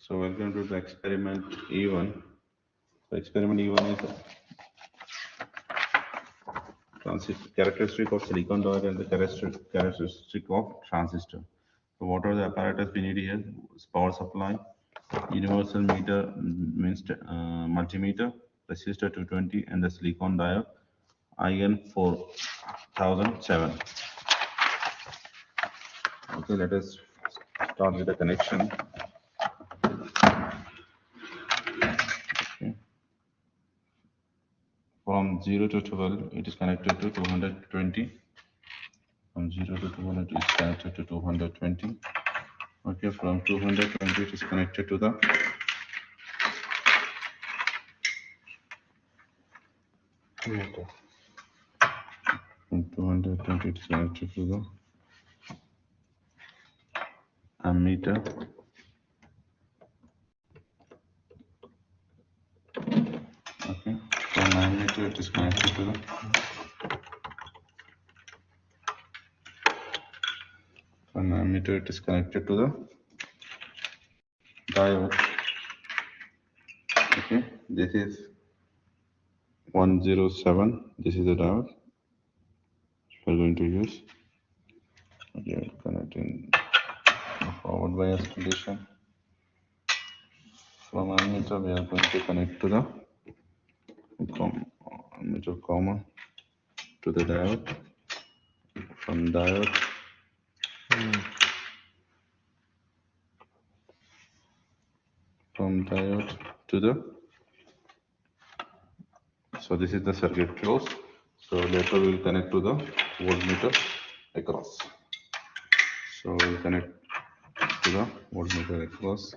So welcome to the experiment E1. So experiment E1 is characteristic of silicon diode and the characteristic of transistor. So what are the apparatus we need here? Power supply, universal meter means multimeter, resistor 220, and the silicon diode IN 4007. Okay, let us start with the connection. Okay. From 0 to 12, it is connected to 220. From 0 to 200, it is connected to 220. Okay, from 220, it is connected to the ammeter. From 220, it is connected to the ammeter. Okay, from ammeter, it is connected to the it is connected to the diode. Okay, this is 107. This is the diode we're going to use. Okay, connecting forward bias condition. From ammeter, we are going to connect to the ammeter common to the diode. From diode, to the. So this is the circuit close. So later we will connect to the voltmeter across. So we will connect to the voltmeter across.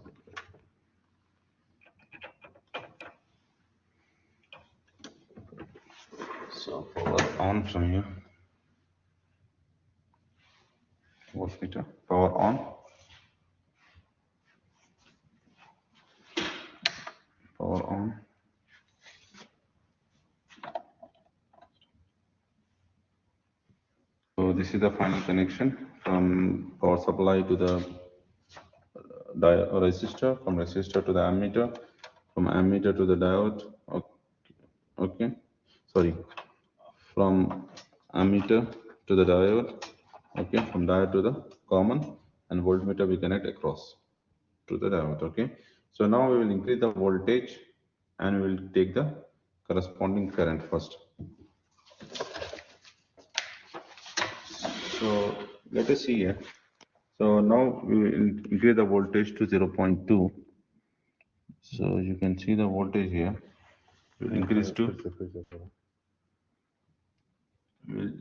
So power on from here. Voltmeter, power on. Power on. So this is the final connection from power supply to the resistor, from resistor to the ammeter, from ammeter to the diode. Okay, sorry, from ammeter to the diode. Okay, from diode to the common, and voltmeter we connect across to the diode. Okay, so now we will increase the voltage and we will take the corresponding current first. So let us see here. So now we will increase the voltage to 0.2. So you can see the voltage here. Will increase to. Will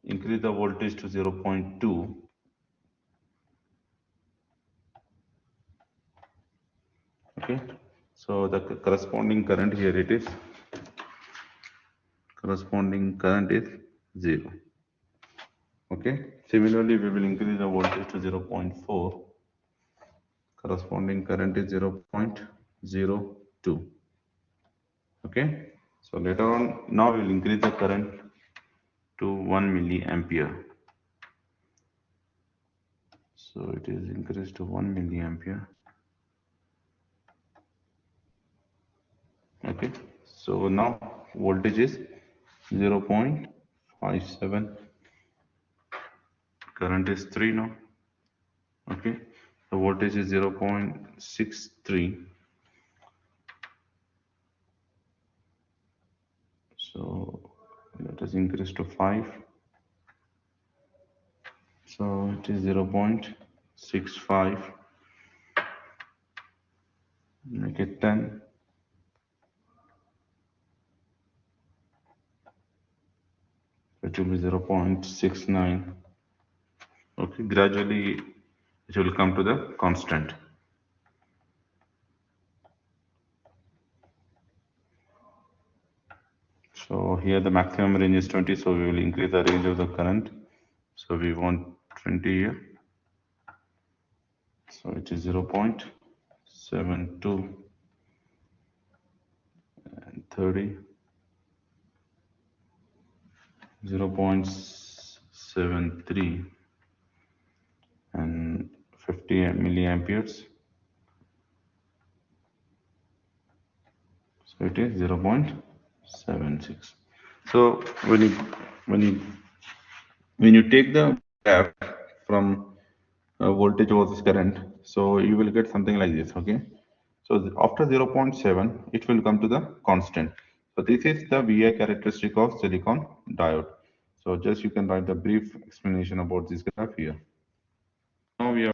increase the voltage to 0.2. Okay. So the corresponding current here it is. Corresponding current is 0. Okay. Similarly, we will increase the voltage to 0.4. Corresponding current is 0.02. Okay. So later on, now we will increase the current to 1 milliampere. So it is increased to 1 milliampere. Okay. So now voltage is 0.57. Current is 3 now. Okay. The voltage is 0.63. So let us increase to 5. So it is 0.65. Make it 10. It will be 0.69. Okay, gradually it will come to the constant. So here the maximum range is 20, so we will increase the range of the current. So we want 20 here. So it is 0.72 and 30. 0.73 and 50 milliamperes. So it is 0.76. So when you take the graph from voltage versus current, so you will get something like this. Okay. So after 0.7, it will come to the constant. So this is the VI characteristic of silicon diode. So just you can write the brief explanation about this graph here. Now we are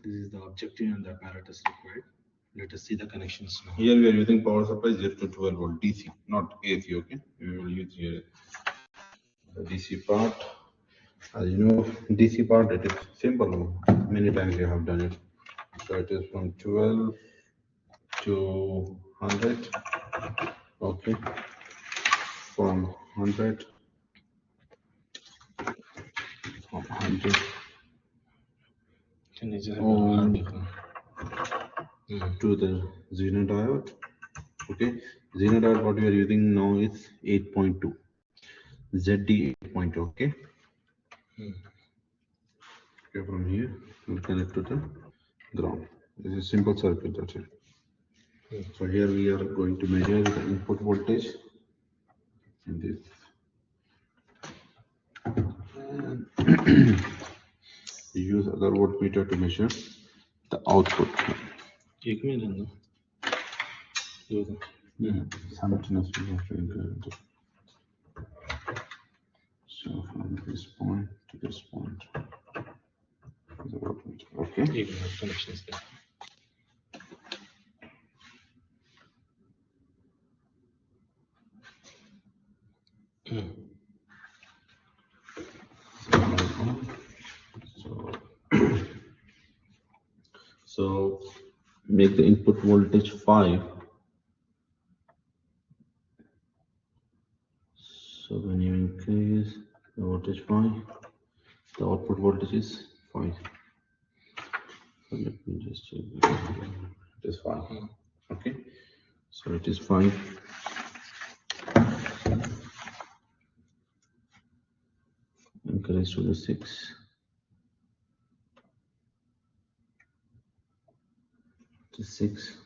This is the objective and the apparatus required. Let us see the connections now. here we are using power supply 0 to 12 volt DC, not AC. Okay, we will use here the DC part. As you know, DC part it is simple. Many times you have done it. So it is from 12 to 100. Okay, from 100 from 100 Can I just on to the Zener diode. Okay, Zener diode what we are using now is 8.2 ZD 8.2. Okay. Okay, from here we'll connect to the ground. This is simple circuit. That's it. So here we are going to measure the input voltage in this. And we use other voltmeter to measure the output. एक minute ना Simultaneously we have to include it. So from this point to this point, the voltmeter. Okay. एक minute connections there. So make the input voltage 5. So when you increase the voltage 5, the output voltage is 5. So let me just check. It is 5. Okay. So it is 5. Increase to the 6. To 6.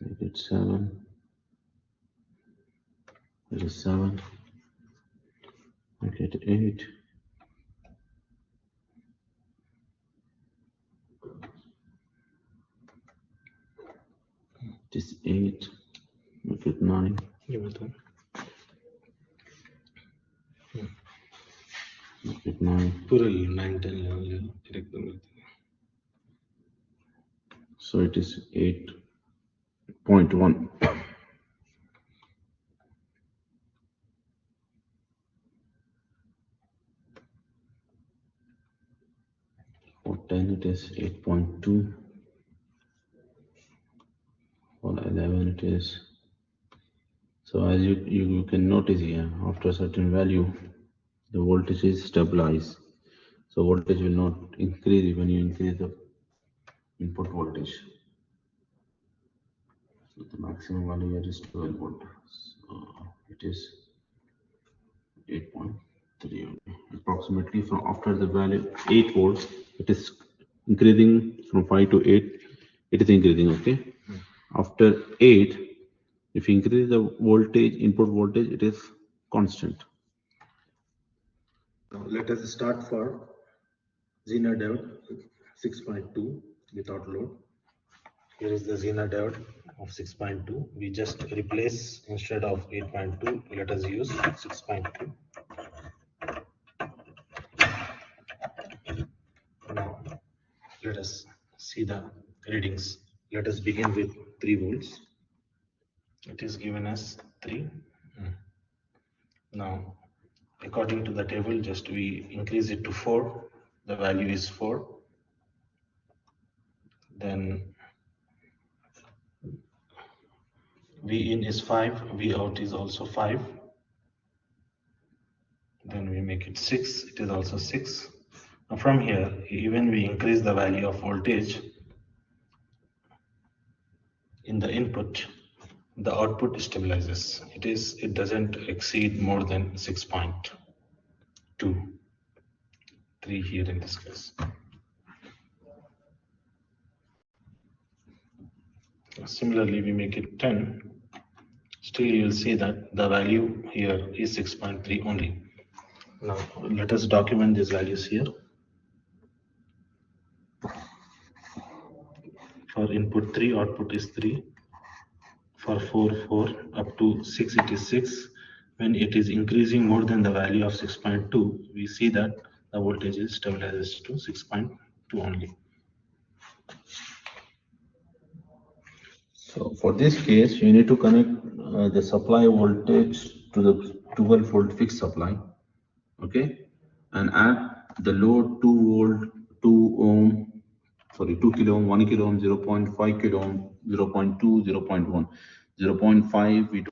Make it 7. It is 7. Make it 8. It is 8. Make it 9. ये बता Make it 9. पूरा 9 10 11 ले लो फिर एकदम So it is 8.1. For 10 it is 8.2. For 11 it is. So as you can notice here, after a certain value, the voltage is stabilized. So voltage will not increase when you increase the input voltage. So the maximum value here is 12 volt. So it is 8.3 approximately. From after the value 8 volts, it is increasing from 5 to 8. It is increasing. Okay. After 8, if you increase the voltage, input voltage, it is constant. Now let us start for Zener diode 6.2 without load. Here is the Zener diode of 6.2. We just replace instead of 8.2. Let us use 6.2. Now let us see the readings. Let us begin with 3 volts. It is given as 3. Now according to the table, just we increase it to 4. The value is 4. Then V in is 5, V out is also 5. then we make it 6, it is also 6. Now from here, even we increase the value of voltage in the input, the output stabilizes. It doesn't exceed more than 6.2, 3 here in this case. Similarly, we make it 10. Still, you will see that the value here is 6.3 only. Now, let us document these values here. For input 3, output is 3. For 4, 4. Up to 6, it is 6. When it is increasing more than the value of 6.2, we see that the voltage is stabilized to 6.2 only. So for this case, you need to connect the supply voltage to the 12 volt fixed supply, okay, and add the load 2 volt, 2 kilo ohm, 1 kilo ohm, 0.5 kilo ohm, 0.2, 0.1, 0.5. We